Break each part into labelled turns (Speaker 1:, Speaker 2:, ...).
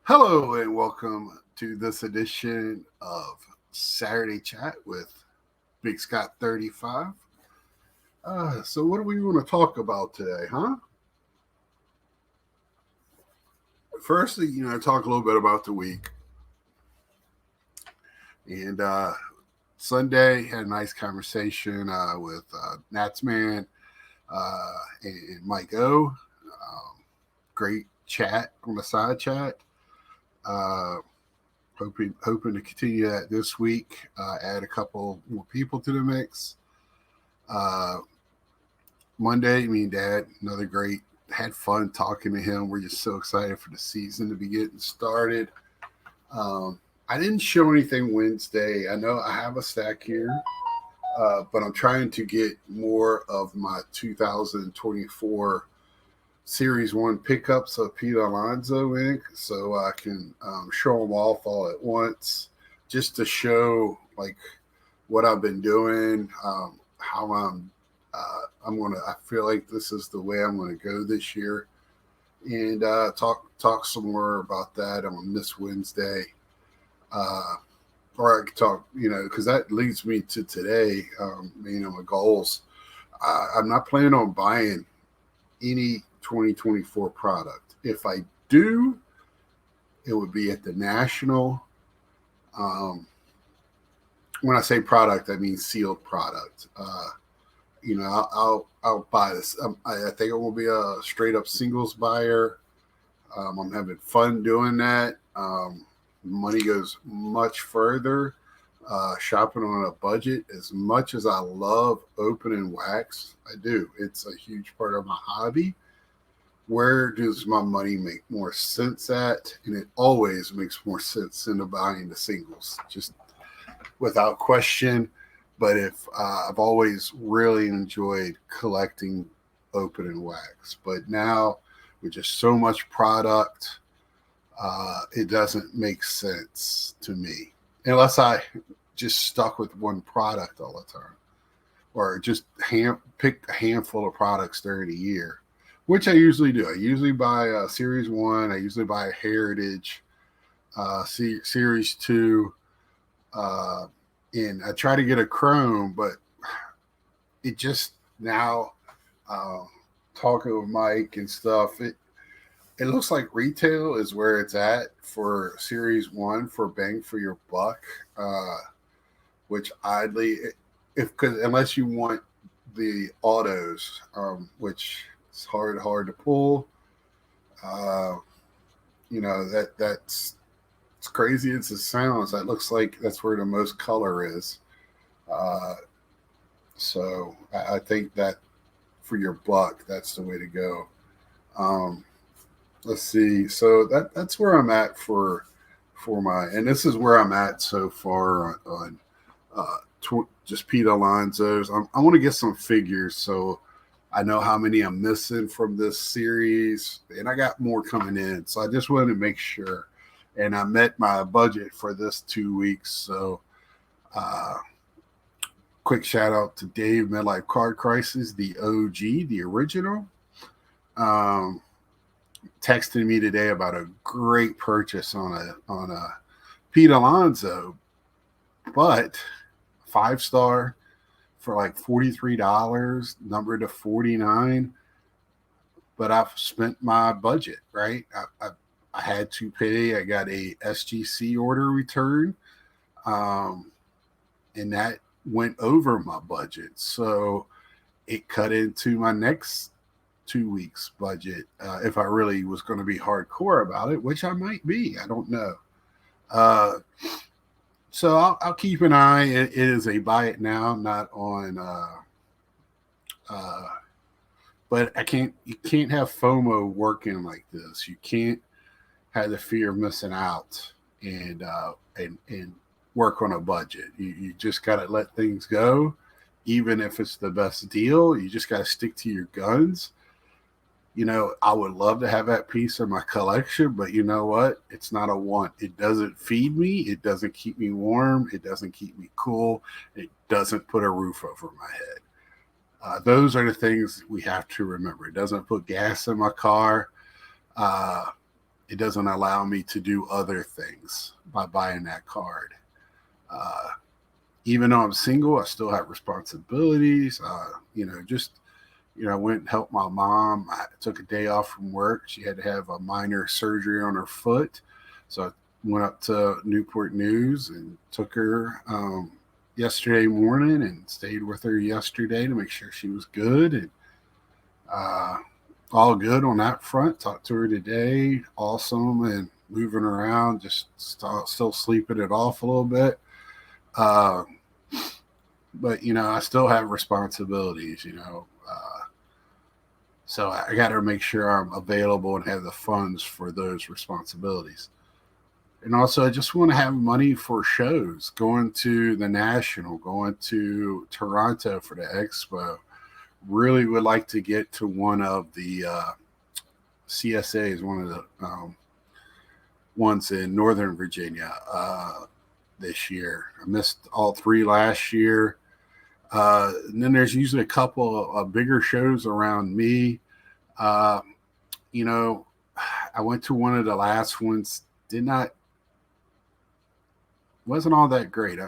Speaker 1: Hello and welcome to this edition of Saturday Chat with Big Scott 35. So what do we want to talk about today, huh? Firstly, talk a little bit about the week. And Sunday had a nice conversation with Natsman and Mike O. Great chat on the side chat. Uh, hoping to continue that this week. Add a couple more people to the mix. Uh, Monday, me and Dad, another great. Had fun talking to him. We're just so excited for the season to be getting started. I didn't show anything Wednesday. I know I have a stack here, but I'm trying to get more of my 2024 Series 1 pickups of Pete Alonso Inc. so I can show them off all at once just to show like what I've been doing, how I feel like this is the way I'm gonna go this year, and talk some more about that on this Wednesday. Uh, or I could talk, because that leads me to today. My goals. I'm not planning on buying any 2024 product. If I do, it would be at the National. Um, when I say product, I mean sealed product. I'll buy this. I think it will be a straight up singles buyer. I'm having fun doing that. Money goes much further. Shopping on a budget, as much as I love opening wax, I do. It's a huge part of my hobby. Where does my money make more sense at? And it always makes more sense than buying the singles, just without question. But if I've always really enjoyed collecting open and wax, but now with just so much product, it doesn't make sense to me unless I just stuck with one product all the time, or just pick a handful of products during the year, which I usually do. I usually buy Series 1, I usually buy Heritage, Series 2, uh, and I try to get a Chrome, but it just now, uh, talking with Mike and stuff, it looks like retail is where it's at for Series 1 for bang for your buck, uh, which oddly, if because unless you want the autos, which is hard to pull. Uh, that's it's crazy as it sounds. That looks like that's where the most color is. Uh, so I think that for your buck, that's the way to go. Um, let's see. So that's where I'm at for my, and this is where I'm at so far on just Pete Alonso's. I want to get some figures so I know how many I'm missing from this series, and I got more coming in. So I just wanted to make sure, and I met my budget for this 2 weeks. So, uh, quick shout out to Dave Midlife Card Crisis, the OG, the original. Um, Texted me today about a great purchase on a Pete Alonso, but 5 star for like $43, numbered to 49. But I've spent my budget, right? I had to pay. I got a SGC order return, um, and that went over my budget. So it cut into my next 2 weeks budget if I really was going to be hardcore about it, which I might be. I don't know. Uh, so I'll keep an eye. It is a buy it now, not on. Uh, but I can't. You can't have FOMO working like this. You can't have the fear of missing out and work on a budget. You just got to let things go, even if it's the best deal. You just got to stick to your guns. I would love to have that piece in my collection, but you know what? It's not a want. It doesn't feed me. It doesn't keep me warm. It doesn't keep me cool. It doesn't put a roof over my head. Those are the things we have to remember. It doesn't put gas in my car. Uh, it doesn't allow me to do other things by buying that card. Uh, Even though I'm single, I still have responsibilities. I went and helped my mom. I took a day off from work. She had to have a minor surgery on her foot. So I went up to Newport News and took her yesterday morning and stayed with her yesterday to make sure she was good. And uh, all good on that front. Talked to her today. Awesome. And moving around, just still sleeping it off a little bit. Uh, but, I still have responsibilities. So I got to make sure I'm available and have the funds for those responsibilities. And also, I just want to have money for shows, going to the National, going to Toronto for the Expo. Really would like to get to one of the CSAs, one of the ones in Northern Virginia this year. I missed all three last year. And then there's usually a couple of bigger shows around me. Uh, you know, I went to one of the last ones. Wasn't all that great.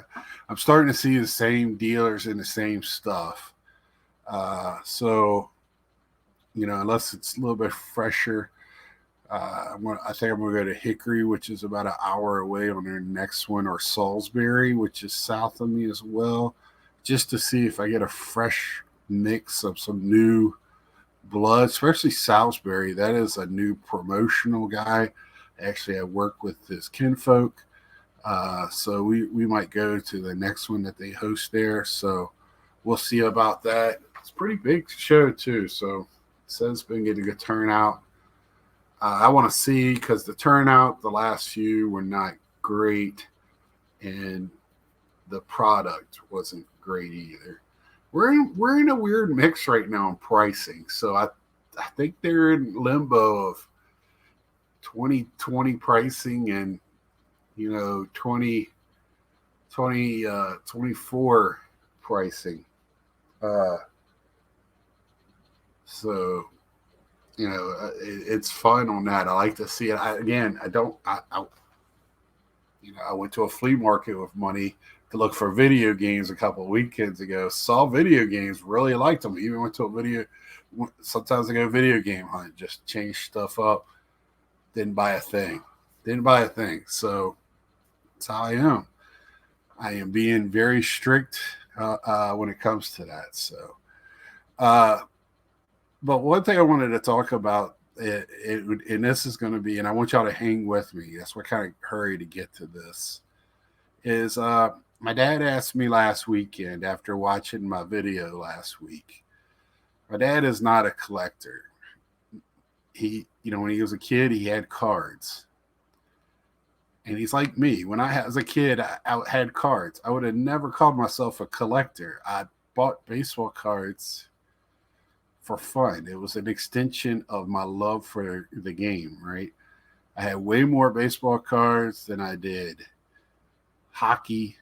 Speaker 1: I'm starting to see the same dealers and the same stuff. So unless it's a little bit fresher, I think I'm going to go to Hickory, which is about an hour away on their next one, or Salisbury, which is south of me as well, just to see if I get a fresh mix of some new blood, especially Salisbury. That is a new promotional guy. Actually, I work with his kinfolk. So we might go to the next one that they host there. So we'll see about that. It's a pretty big show too. So it says it's been getting a good turnout. I want to see, because the turnout the last few were not great, and the product wasn't great either. We're in a weird mix right now on pricing. So I think they're in limbo of 2020 pricing and 24 pricing. So it's fun on that. I like to see it. I went to a flea market with money to look for video games a couple of weekends ago. Saw video games, really liked them. Even went to a video. Sometimes I go video game hunt, just change stuff up. Didn't buy a thing. So that's how I am. I am being very strict when it comes to that. So, but one thing I wanted to talk about, and this is going to be, and I want y'all to hang with me. That's what kind of hurry to get to this. Is my dad asked me last weekend after watching my video last week. My dad is not a collector. He, when he was a kid, he had cards. And he's like me. When I was a kid, I had cards. I would have never called myself a collector. I bought baseball cards for fun. It was an extension of my love for the game, right? I had way more baseball cards than I did hockey,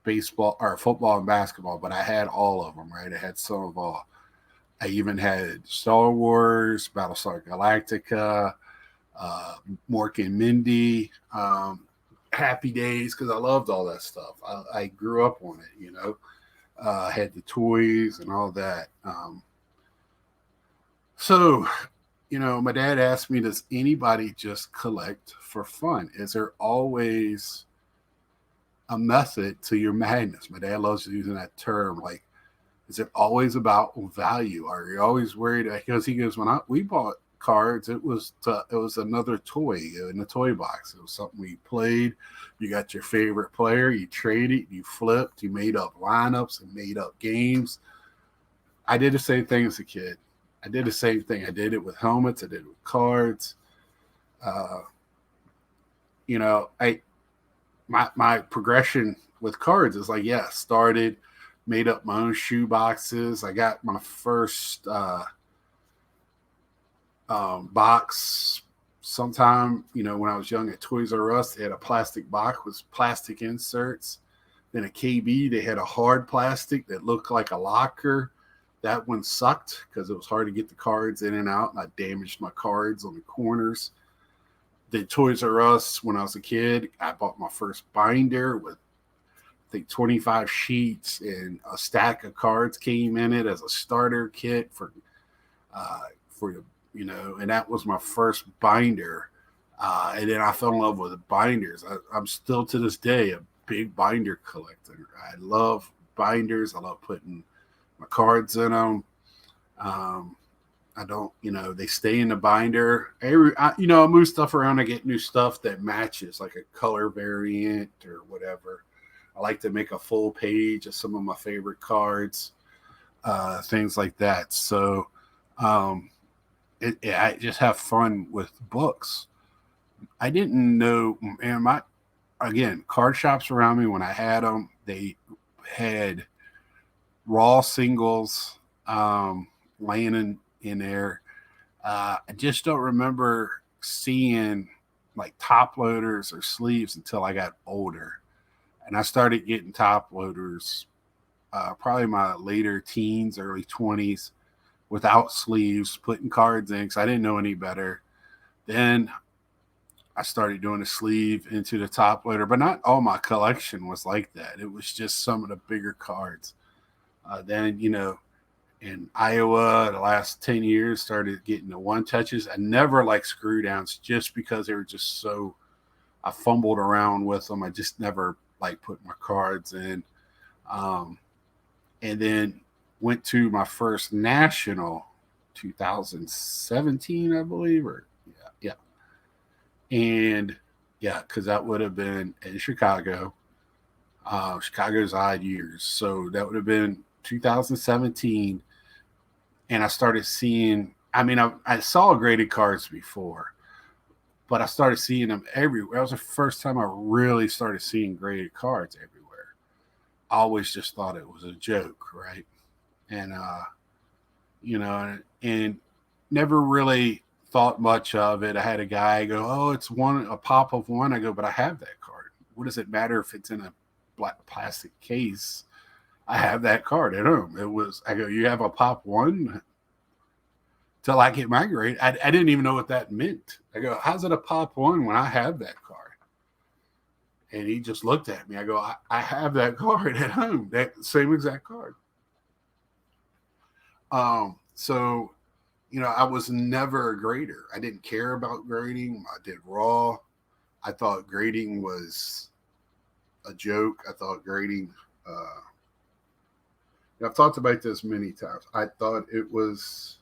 Speaker 1: baseball, or football and basketball, but I had all of them, right? I had some of all. I even had Star Wars, Battlestar Galactica, Mork and Mindy, Happy Days, because I loved all that stuff. I grew up on it, had the toys and all that. So, my dad asked me, does anybody just collect for fun? Is there always a method to your madness? My dad loves using that term. Like, is it always about value? Are you always worried? Because he goes, when we bought cards, it was another toy in the toy box. It was something we played. You got your favorite player, you traded, you flipped, you made up lineups and made up games. I did the same thing as a kid. I did the same thing. I did it with helmets. I did it with cards. My progression with cards is like, started, made up my own shoe boxes. I got my first box sometime, when I was young at Toys R Us. They had a plastic box with plastic inserts. Then at KB, they had a hard plastic that looked like a locker. That one sucked because it was hard to get the cards in and out, and I damaged my cards on the corners. the Toys R Us when I was a kid. I bought my first binder with I think 25 sheets, and a stack of cards came in it as a starter kit for and that was my first binder. And then I fell in love with binders. I'm still to this day a big binder collector. I love binders. I love putting my cards in them. I don't, they stay in the binder. I move stuff around. I get new stuff that matches, like a color variant or whatever. I like to make a full page of some of my favorite cards, things like that. So I just have fun with books. I didn't know, and again, card shops around me when I had them, they had raw singles laying in there. I just don't remember seeing like top loaders or sleeves until I got older. And I started getting top loaders probably my later teens, early 20s without sleeves, putting cards in because I didn't know any better. Then I started doing a sleeve into the top loader, but not all my collection was like that. It was just some of the bigger cards. Then, in Iowa, the last 10 years, started getting the one touches. I never liked screw downs just because they were just so, I fumbled around with them. I just never like put my cards in. And then went to my first national 2017, I believe, yeah. And yeah, because that would have been in Chicago. Chicago's odd years. So that would have been 2017. And I started seeing, I saw graded cards before, but I started seeing them everywhere. That was the first time I really started seeing graded cards everywhere. I always just thought it was a joke, right? And, and never really thought much of it. I had a guy go, "Oh, it's a pop of one." I go, "But I have that card. What does it matter if it's in a black plastic case? I have that card at home." I go, "You have a pop one?" Till I get my grade. I didn't even know what that meant. I go, "How's it a pop one when I have that card?" And he just looked at me. I go, I have that card at home, that same exact card. So, I was never a grader. I didn't care about grading. I did raw. I thought grading was a joke. I thought grading, I've talked about this many times. I thought it was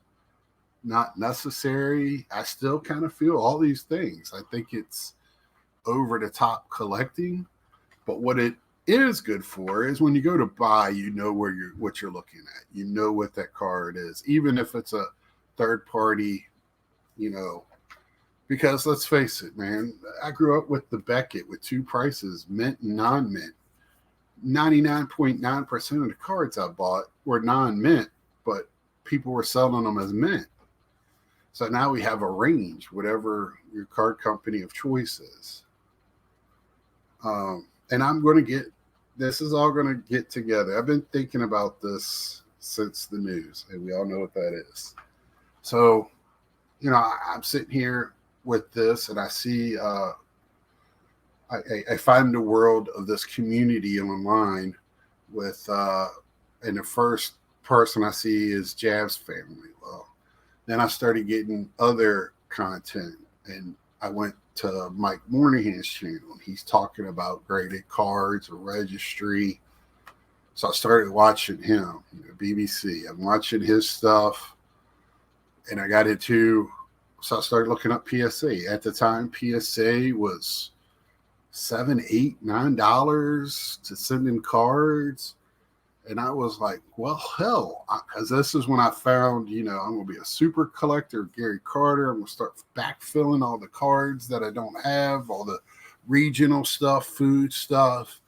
Speaker 1: not necessary. I still kind of feel all these things. I think it's over the top collecting, but what it is good for is when you go to buy, what you're looking at. You know what that card is, even if it's a third party, because let's face it, man, I grew up with the Beckett with two prices, mint and non-mint. 99.9% of the cards I bought were non-mint, but people were selling them as mint. So now we have a range, whatever your card company of choice is. And this is all going to get together. I've been thinking about this since the news, and we all know what that is. So, I'm sitting here with this, and I see, I find the world of this community online with, and the first person I see is Jav's family. Well, then I started getting other content, and I went to Mike Moynihan's channel. He's talking about graded cards or registry. So I started watching him, BBC. I'm watching his stuff, and I got into. So I started looking up PSA. At the time, PSA was $7, $8, $9 to send in cards. And I was like, well, hell, because this is when I found, I'm going to be a super collector of Gary Carter. I'm going to start backfilling all the cards that I don't have, all the regional stuff, food stuff,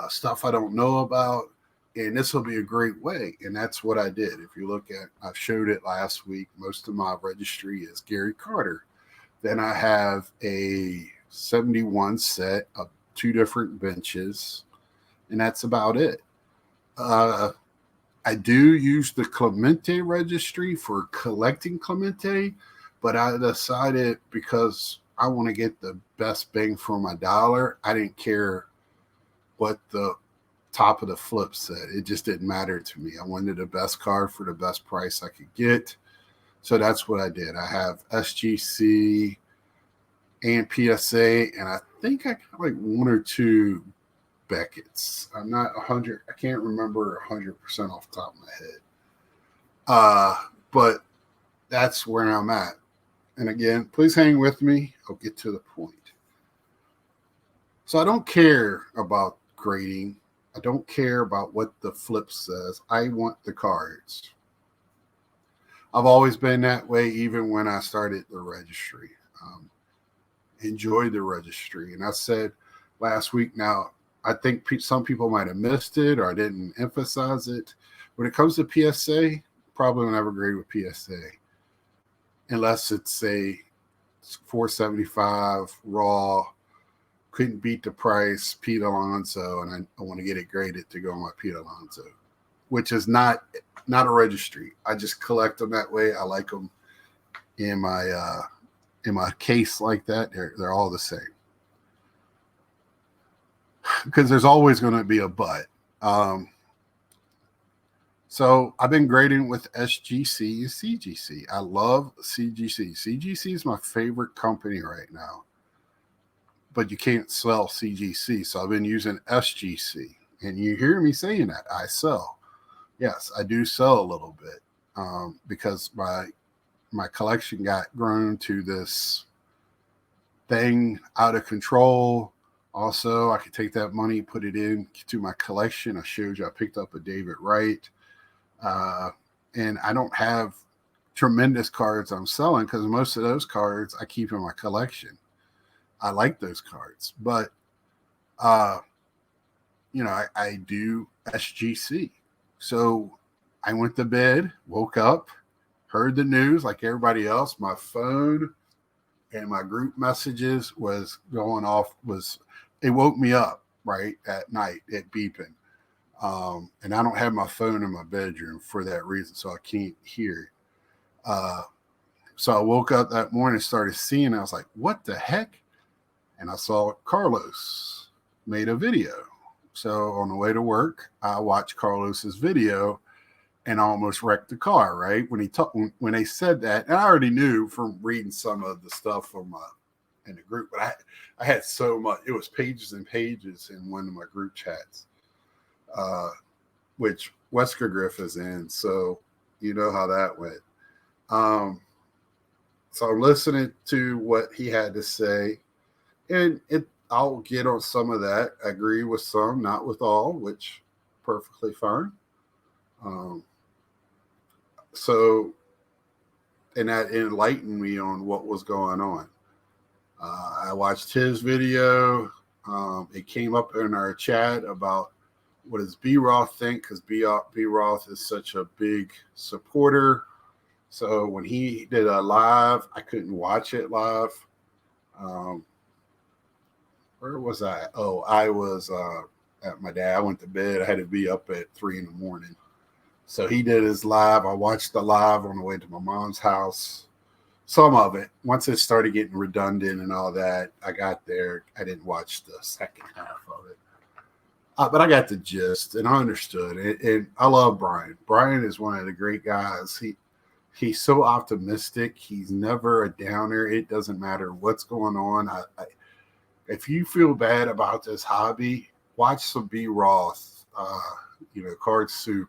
Speaker 1: stuff I don't know about. And this will be a great way. And that's what I did. If you look at, I showed it last week. Most of my registry is Gary Carter. Then I have a 71 set of 2 different benches. And that's about it. I do use the Clemente registry for collecting Clemente, but I decided because I want to get the best bang for my dollar. I didn't care what the top of the flip said. It just didn't matter to me. I wanted the best card for the best price I could get. So that's what I did. I have SGC and PSA, and I think I got like one or two Beckett's. I'm not 100. I can't remember 100% off the top of my head. But that's where I'm at. And again, please hang with me. I'll get to the point. So I don't care about grading. I don't care about what the flip says. I want the cards. I've always been that way, even when I started the registry. Enjoyed the registry. And I said last week, now, I think some people might have missed it or I didn't emphasize it. When it comes to PSA, probably will never grade with PSA unless it's a 475 raw, couldn't beat the price, Pete Alonso, and I want to get it graded to go on my Pete Alonso, which is not a registry. I just collect them that way. I like them in my case like that. They're all the same. Because there's always going to be a but. So I've been grading with SGC and CGC. I love CGC. CGC is my favorite company right now. But you can't sell CGC. So I've been using SGC. And you hear me saying that. I sell. Yes, I do sell a little bit because my collection got grown to this thing out of control. Also, I could take that money, put it into my collection. I showed you I picked up a David Wright. And I don't have tremendous cards I'm selling because most of those cards I keep in my collection. I like those cards. But, I do SGC. So I went to bed, woke up, heard the news like everybody else. My phone and my group messages was going off, it woke me up right at night at beeping. And I don't have my phone in my bedroom for that reason, so I can't hear it. So I woke up that morning and started seeing it. I was like, what the heck? And I saw Carlos made a video. So on the way to work, I watched Carlos's video and almost wrecked the car, right? When they said that, and I already knew from reading some of the stuff from in the group, but I had so much. It was pages and pages in one of my group chats, which Wesker Griff is in, so you know how that went. So I'm listening to what he had to say, and I'll get on some of that. I agree with some, not with all, which perfectly fine. And that enlightened me on what was going on. I watched his video. It came up in our chat about what does B. Roth think, because B. Roth is such a big supporter. So when he did a live, I couldn't watch it live. Where was I? Oh, I was at my dad. I went to bed. I had to be up at 3 a.m. So he did his live. I watched the live on the way to my mom's house. Some of it. Once it started getting redundant and all that, I got there. I didn't watch the second half of it. But I got the gist, and I understood. And I love Brian. Brian is one of the great guys. He's so optimistic. He's never a downer. It doesn't matter what's going on. If you feel bad about this hobby, watch some B. Roth, Card Soup.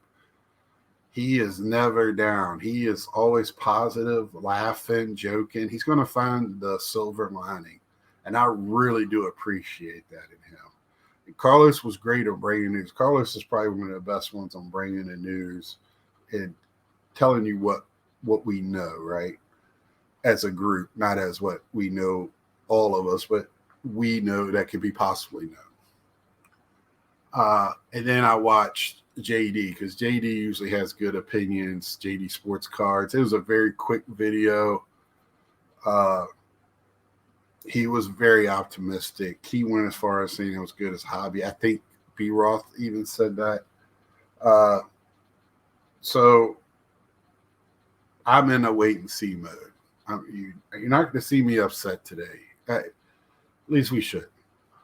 Speaker 1: He is never down. He is always positive, laughing, joking. He's going to find the silver lining. And I really do appreciate that in him. And Carlos was great on bringing news. Carlos is probably one of the best ones on bringing the news and telling you what we know, right? As a group, not as what we know, all of us, but we know that could be possibly known. And then I watched JD, because JD usually has good opinions. JD Sports Cards. It was a very quick video. He was very optimistic. He went as far as saying it was good as a hobby. I think B. Roth even said that. So I'm in a wait and see mode. You're not going to see me upset today. At least we should.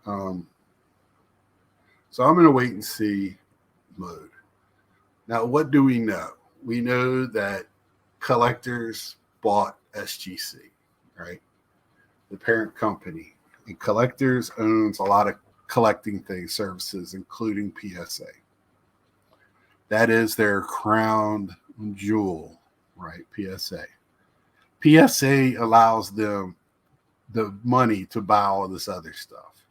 Speaker 1: Um, so I'm in a wait and see mode. Now, what do we know? We know that Collectors bought SGC, right? The parent company. And Collectors owns a lot of collecting things, services, including PSA. That is their crown jewel, right? PSA. PSA allows them the money to buy all this other stuff.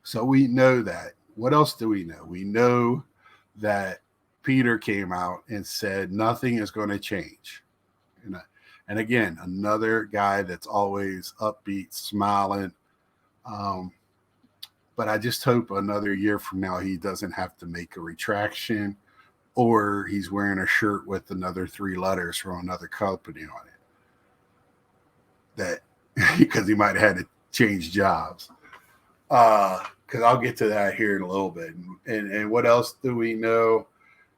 Speaker 1: So we know that. What else do we know? We know that Peter came out and said nothing is going to change. And again, another guy that's always upbeat, smiling. But I just hope another year from now he doesn't have to make a retraction, or he's wearing a shirt with another 3 letters from another company on it. That because he might have had to change jobs. Because I'll get to that here in a little bit. And what else do we know?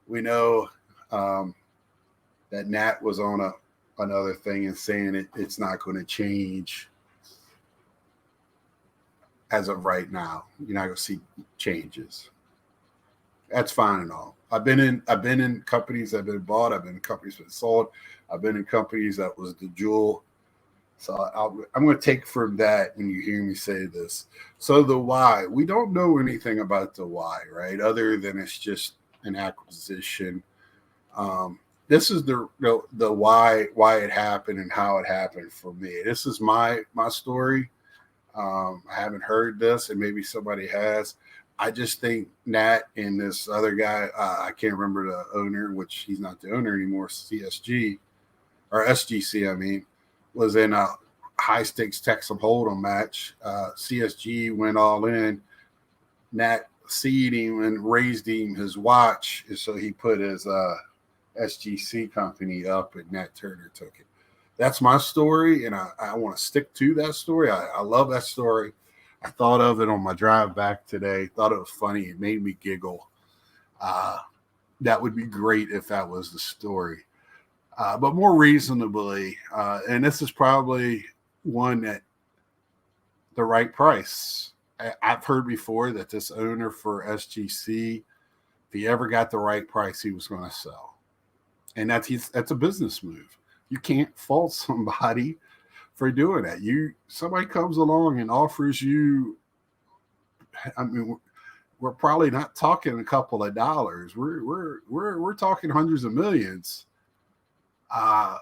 Speaker 1: We know that Nat was on another thing and saying it's not going to change as of right now. You're not going to see changes. That's fine and all. I've been in companies that have been bought. I've been in companies that been sold. I've been in companies that was the jewel. So I'm going to take from that when you hear me say this. So the why, we don't know anything about the why, right? Other than it's just an acquisition. This is the why it happened and how it happened for me. This is my story. I haven't heard this, and maybe somebody has. I just think Nat and this other guy, I can't remember the owner, which he's not the owner anymore, CSG or SGC, I mean, was in a high stakes Texas Hold'em match. CSG went all in. Nat seed him and raised him his watch, and so he put his SGC company up, and Nat Turner took it. That's my story, and I want to stick to that story. I love that story. I thought of it on my drive back today. Thought it was funny. It made me giggle. That would be great if that was the story. But more reasonably, and this is probably one at the right price. I've heard before that this owner for SGC, if he ever got the right price, he was going to sell. And that's a business move. You can't fault somebody for doing that. Somebody comes along and offers you, I mean, we're probably not talking a couple of dollars. We're talking hundreds of millions. And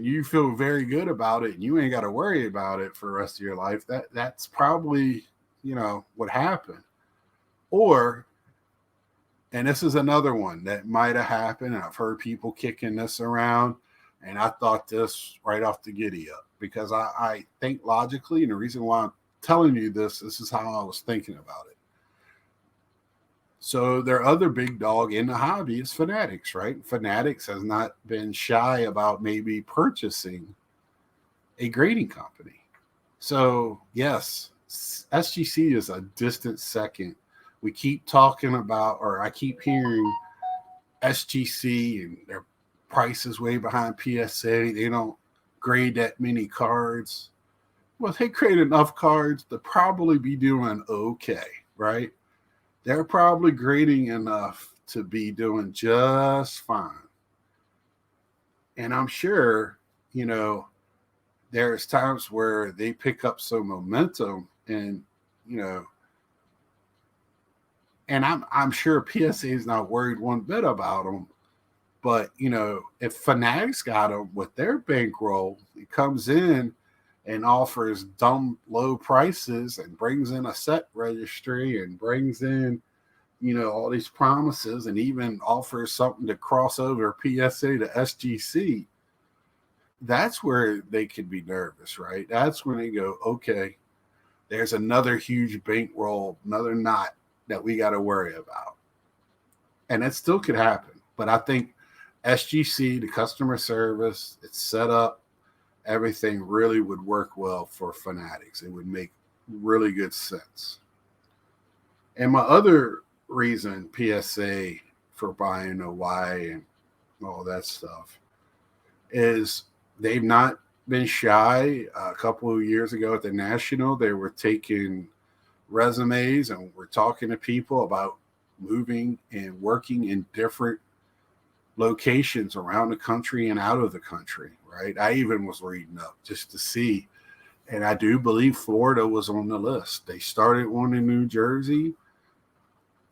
Speaker 1: you feel very good about it, and you ain't got to worry about it for the rest of your life. That's probably, what happened. Or, and this is another one that might have happened. I've heard people kicking this around, and I thought this right off the giddy up because I think logically, and the reason why I'm telling you this is how I was thinking about it. So their other big dog in the hobby is Fanatics, right? Fanatics has not been shy about maybe purchasing a grading company. So yes, SGC is a distant second. We keep talking about, or I keep hearing SGC and their price is way behind PSA. They don't grade that many cards. Well, they grade enough cards to probably be doing okay, right? They're probably grading enough to be doing just fine. And I'm sure, there's times where they pick up some momentum and, and I'm sure PSA is not worried one bit about them. But, if Fanatics got them with their bankroll, it comes in and offers dumb low prices and brings in a set registry and brings in, all these promises and even offers something to cross over PSA to SGC, that's where they could be nervous, right? That's when they go, okay, there's another huge bankroll, another knot that we got to worry about. And that still could happen. But I think SGC, the customer service, it's set up, everything really would work well for Fanatics. It would make really good sense. And my other reason PSA for buying a Y and all that stuff is they've not been shy. A couple of years ago at the National, they were taking resumes and we're talking to people about moving and working in different locations around the country and out of the country, right? I even was reading up just to see. And I do believe Florida was on the list. They started one in New Jersey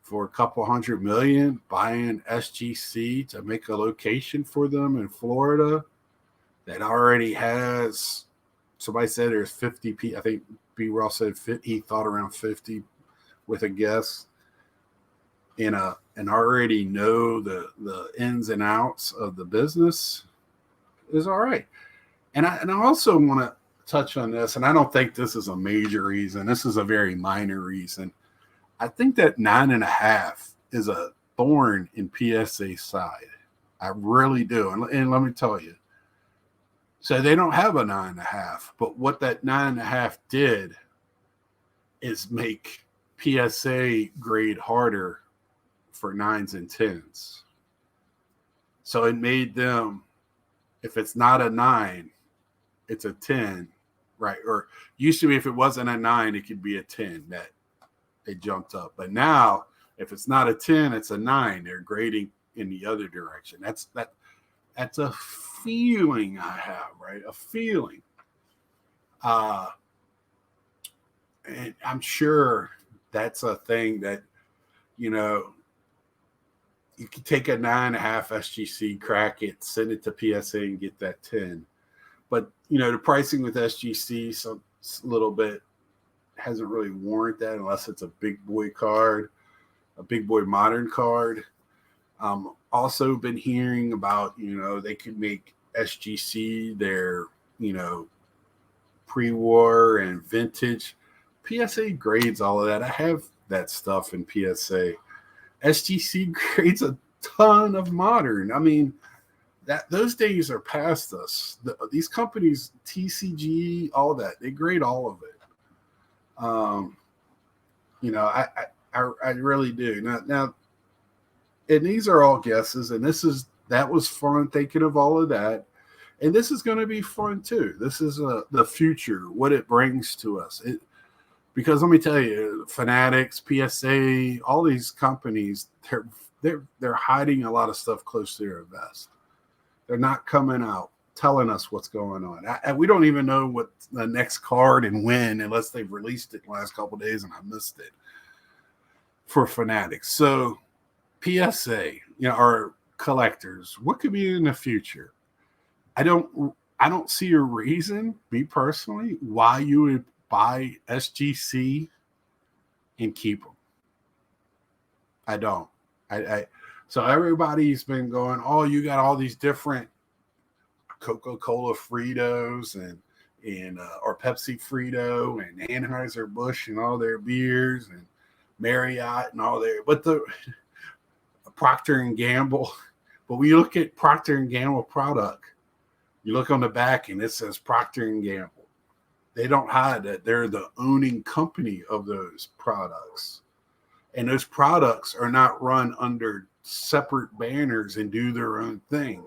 Speaker 1: for a couple $100 million, buying SGC to make a location for them in Florida that already has, somebody said there's 50 people. I think B. Ross said 50, he thought around 50 with a guess. And already know the ins and outs of the business is all right. And I also want to touch on this, and I don't think this is a major reason. This is a very minor reason. I think that 9.5 is a thorn in PSA's side. I really do. And let me tell you. So they don't have a 9.5, but what that 9.5 did is make PSA grade harder for 9s and 10s. So it made them, if it's not a 9, it's a 10, right? Or used to be if it wasn't a 9, it could be a 10 that it jumped up. But now, if it's not a 10, it's a 9. They're grading in the other direction. That's a feeling I have, right? A feeling. And I'm sure that's a thing that, you know, you can take a 9.5 SGC, crack it, send it to PSA and get that 10. But, you know, the pricing with SGC, so it's a little bit, hasn't really warranted that unless it's a big boy card, a big boy modern card. Also been hearing about, you know, they could make SGC their, you know, pre-war and vintage. PSA grades all of that. I have that stuff in PSA. SGC grades a ton of modern. I mean, that those days are past us. These companies, TCG, all that, they grade all of it. You know, I really do. Now, and these are all guesses, and that was fun thinking of all of that. And this is going to be fun too. This is the future, what it brings to us. Because let me tell you, Fanatics, PSA, all these companies, they're hiding a lot of stuff close to their vest. They're not coming out telling us what's going on. We don't even know what the next card and when, unless they've released it in the last couple of days and I missed it for Fanatics. So PSA, you know, our collectors, what could be in the future? I don't see a reason, me personally, why you would buy SGC and keep them. I don't. So everybody's been going, oh, you got all these different Coca-Cola Fritos and or Pepsi Frito and Anheuser-Busch and all their beers and Marriott and all their, but the Procter and Gamble. But when you look at Procter and Gamble product, you look on the back and it says Procter and Gamble. They don't hide that they're the owning company of those products. And those products are not run under separate banners and do their own thing.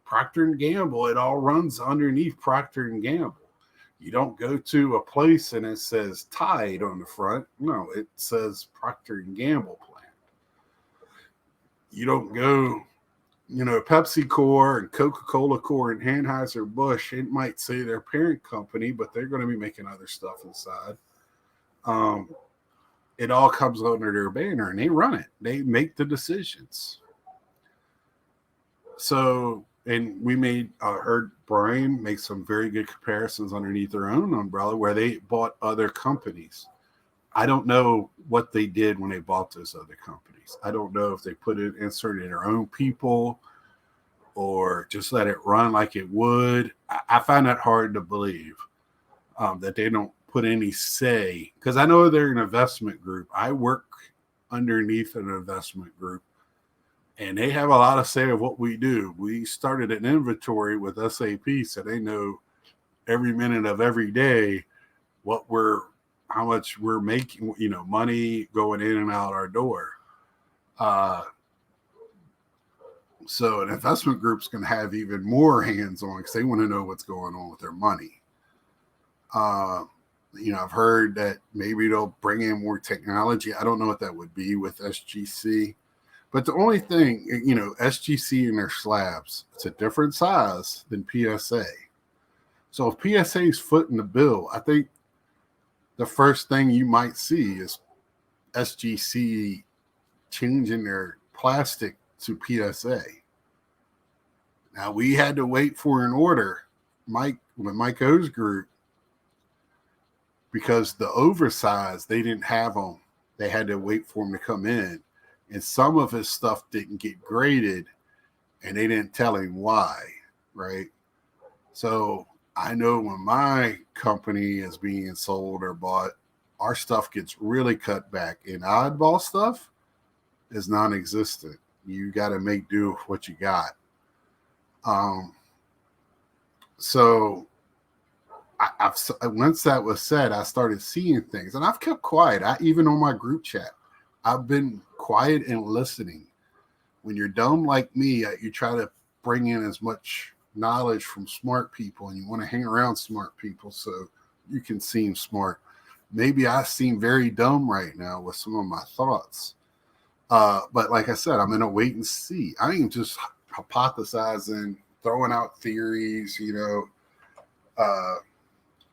Speaker 1: Procter and Gamble, it all runs underneath Procter and Gamble. You don't go to a place and it says Tide on the front. No, it says Procter and Gamble plant. You don't go, you know, Pepsi Corp and Coca-Cola Corp and Anheuser-Busch, it might say their parent company, but they're going to be making other stuff inside. It all comes under their banner and they run it. They make the decisions. So, and we heard Brian make some very good comparisons underneath their own umbrella where they bought other companies. I don't know what they did when they bought those other companies. I don't know if they inserted their own people or just let it run like it would. I find that hard to believe that they don't put any say, because I know they're an investment group. I work underneath an investment group and they have a lot of say of what we do. We started an inventory with SAP, so they know every minute of every day how much we're making, you know, money going in and out our door. So an investment group's going to have even more hands on because they want to know what's going on with their money. I've heard that maybe they'll bring in more technology. I don't know what that would be with SGC. But the only thing, SGC and their slabs, it's a different size than PSA. So if PSA's footing the bill, I think the first thing you might see is SGC changing their plastic to PSA. Now, we had to wait for an order, with Mike O's group, because the oversized, they didn't have them. They had to wait for them to come in. And some of his stuff didn't get graded, and they didn't tell him why, right? So I know when my company is being sold or bought, our stuff gets really cut back. And oddball stuff is non-existent. You got to make do with what you got. So once that was said, I started seeing things, and I've kept quiet. Even on my group chat, I've been quiet and listening. When you're dumb like me, you try to bring in as much knowledge from smart people, and you want to hang around smart people so you can seem smart. Maybe I seem very dumb right now with some of my thoughts. But like I said, I'm in a wait and see. I ain't just hypothesizing, throwing out theories,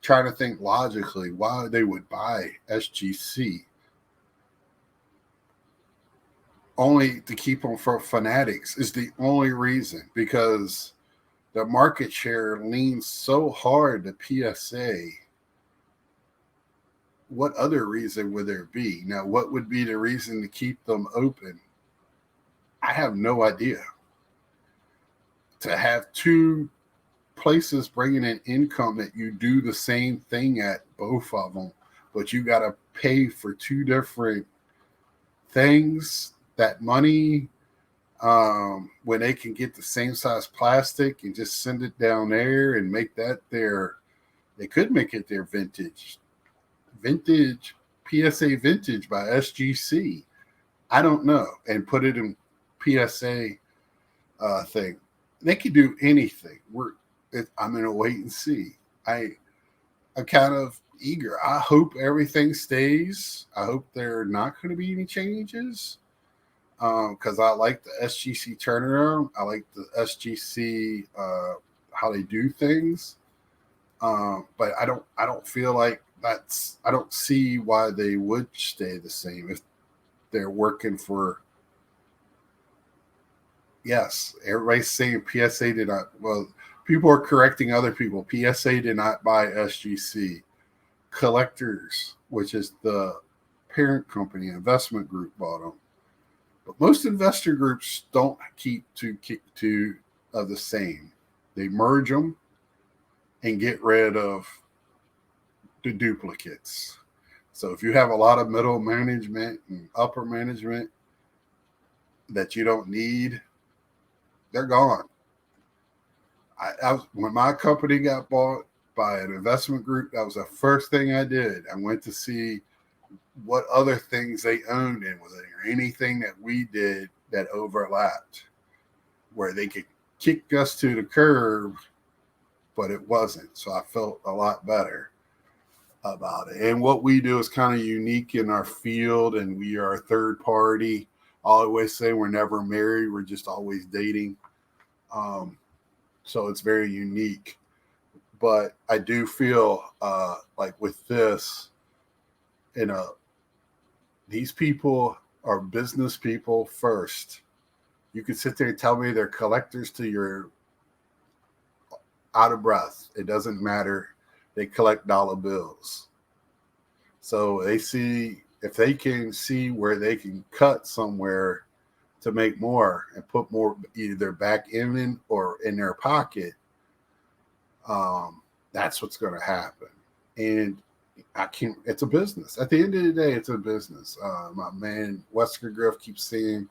Speaker 1: trying to think logically why they would buy SGC. Only to keep them for fanatics is the only reason, because the market share leans so hard to PSA. What other reason would there be? Now, what would be the reason to keep them open? I have no idea. To have two places bringing in income that you do the same thing at, both of them, but you got to pay for two different things, that money, when they can get the same size plastic and just send it down there and make that they could make it their vintage PSA vintage by SGC. I don't know. And put it in PSA thing. They could do anything. I'm in a wait and see. I'm kind of eager. I hope everything stays. I hope there are not going to be any changes. Because I like the SGC turnaround. I like the SGC how they do things. But I don't feel like I don't see why they would stay the same if they're working for. Yes, everybody's saying PSA did not. Well, people are correcting other people. PSA did not buy SGC. Collectors, which is the parent company, investment group, bought them. But most investor groups don't keep two of the same. They merge them and get rid of the duplicates. So if you have a lot of middle management and upper management that you don't need, they're gone. When my company got bought by an investment group, that was the first thing I did. I went to see what other things they owned, and was there anything that we did that overlapped where they could kick us to the curb, but it wasn't. So I felt a lot better about it. And what we do is kind of unique in our field, and we are a third party. I always say we're never married, we're just always dating. So it's very unique. But I do feel like with this, these people are business people first. You can sit there and tell me they're collectors till you're out of breath. It doesn't matter. They collect dollar bills. So if they can see where they can cut somewhere to make more and put more either back in or in their pocket, that's what's going to happen. And it's a business. At the end of the day, it's a business. My man Wesker Griff keeps saying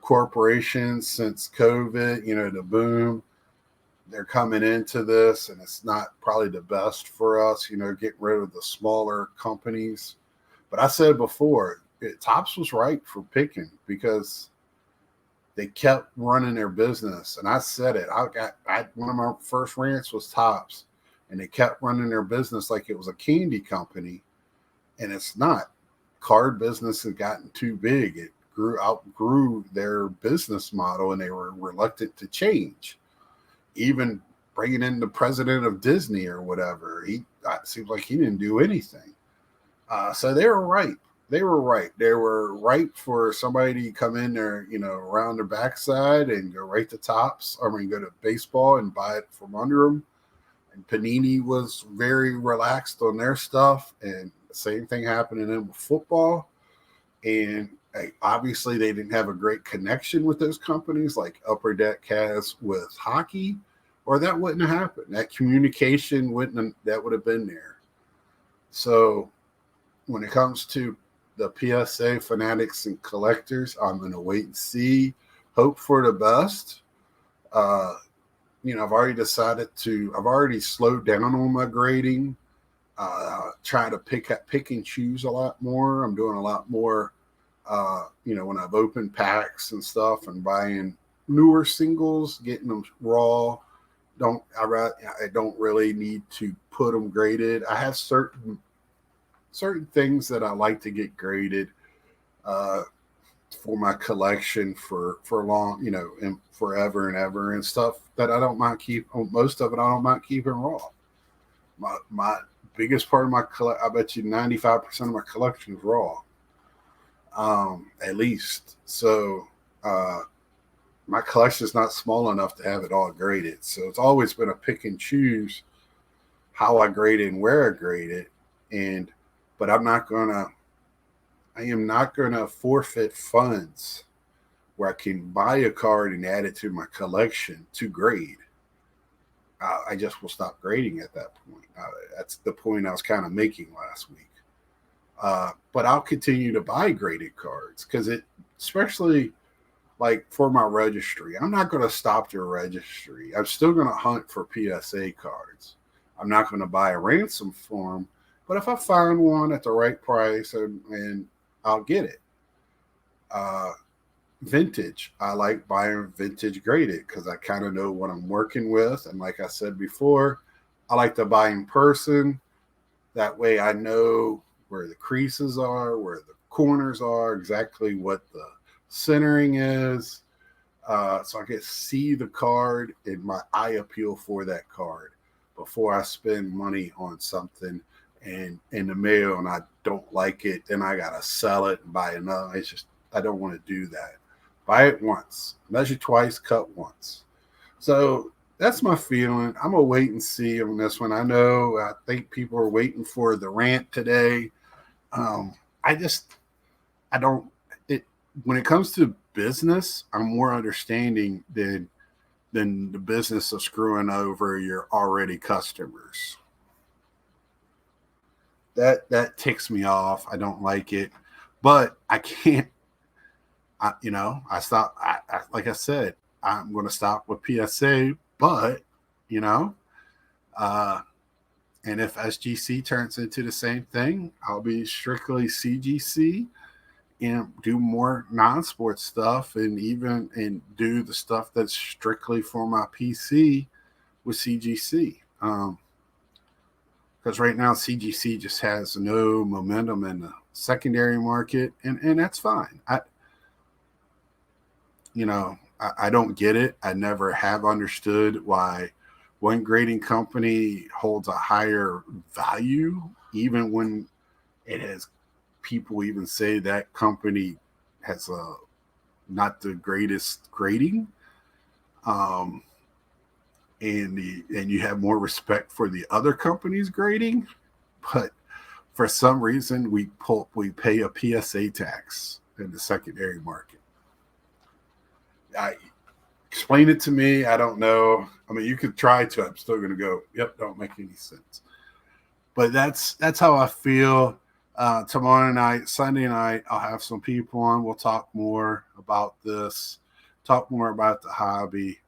Speaker 1: corporations since COVID, the boom, they're coming into this, and it's not probably the best for us, getting rid of the smaller companies. But I said before, Topps was right for picking, because They kept running their business, and I said it. One of my first rants was Topps, and they kept running their business like it was a candy company, and it's not. Card business had gotten too big. It outgrew their business model, and they were reluctant to change. Even bringing in the president of Disney or whatever, he it seems like he didn't do anything. So they were right. They were right. They were right for somebody to come in there, around their backside and go right to Topps. I mean, go to baseball and buy it from under them. And Panini was very relaxed on their stuff, and the same thing happening in with football. And obviously, they didn't have a great connection with those companies like Upper Deck has with hockey, or that wouldn't have happened. That communication that would have been there. So when it comes to the PSA fanatics and collectors, I'm going to wait and see, hope for the best. I've already slowed down on my grading, try to pick and choose a lot more. I'm doing a lot more, when I've opened packs and stuff and buying newer singles, getting them raw. I don't really need to put them graded. I have certain things that I like to get graded for my collection for long, and forever and ever, and stuff that I don't mind most of it I don't mind keeping raw. My biggest part of my I bet you 95% of my collection is raw, at least. So my collection is not small enough to have it all graded. So it's always been a pick and choose how I grade it and where I grade it. But I am not gonna forfeit funds where I can buy a card and add it to my collection to grade. I just will stop grading at that point. That's the point I was kind of making last week. But I'll continue to buy graded cards because especially like for my registry, I'm not going to stop the registry. I'm still going to hunt for PSA cards. I'm not going to buy a ransom for them, but if I find one at the right price and I'll get it. Vintage. I like buying vintage graded because I kind of know what I'm working with. And like I said before, I like to buy in person. That way I know where the creases are, where the corners are, exactly what the centering is. So I can see the card and my eye appeal for that card before I spend money on something and in the mail and I don't like it, then I gotta sell it and buy another. It's just I don't want to do that. Buy it once, measure twice, cut once. So that's my feeling. I'm gonna wait and see on this one. I think people are waiting for the rant today. I don't. It when it comes to business, I'm more understanding than the business of screwing over your already customers. That ticks me off. I don't like it, but I can't. I stop. Like I said, I'm going to stop with PSA, but uh, and if SGC turns into the same thing, I'll be strictly CGC and do more non-sports stuff, and do the stuff that's strictly for my PC with CGC. Because right now CGC just has no momentum in the secondary market, and that's fine. I don't get it. I never have understood why one grading company holds a higher value, even when it has people even say that company has not the greatest grading. And you have more respect for the other company's grading, but for some reason we pay a PSA tax in the secondary market. Explain it to me. I don't know. I mean, you could try to. I'm still going to go, yep, don't make any sense. But that's how I feel. Tomorrow night, Sunday night, I'll have some people on. We'll talk more about this, talk more about the hobby.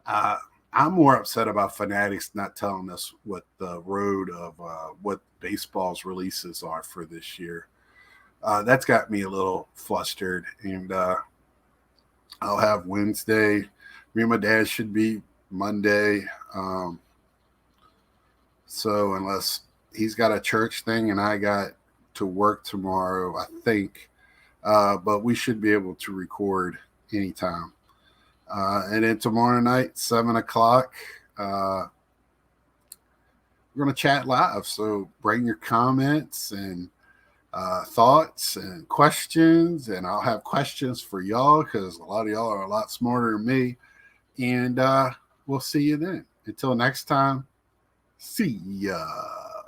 Speaker 1: I'm more upset about Fanatics not telling us what the road of what baseball's releases are for this year. That's got me a little flustered. And I'll have Wednesday. Me and my dad should be Monday. So unless he's got a church thing and I got to work tomorrow, I think. But we should be able to record anytime. And then tomorrow night, 7 o'clock, we're going to chat live. So bring your comments and thoughts and questions. And I'll have questions for y'all because a lot of y'all are a lot smarter than me. And we'll see you then. Until next time, see ya.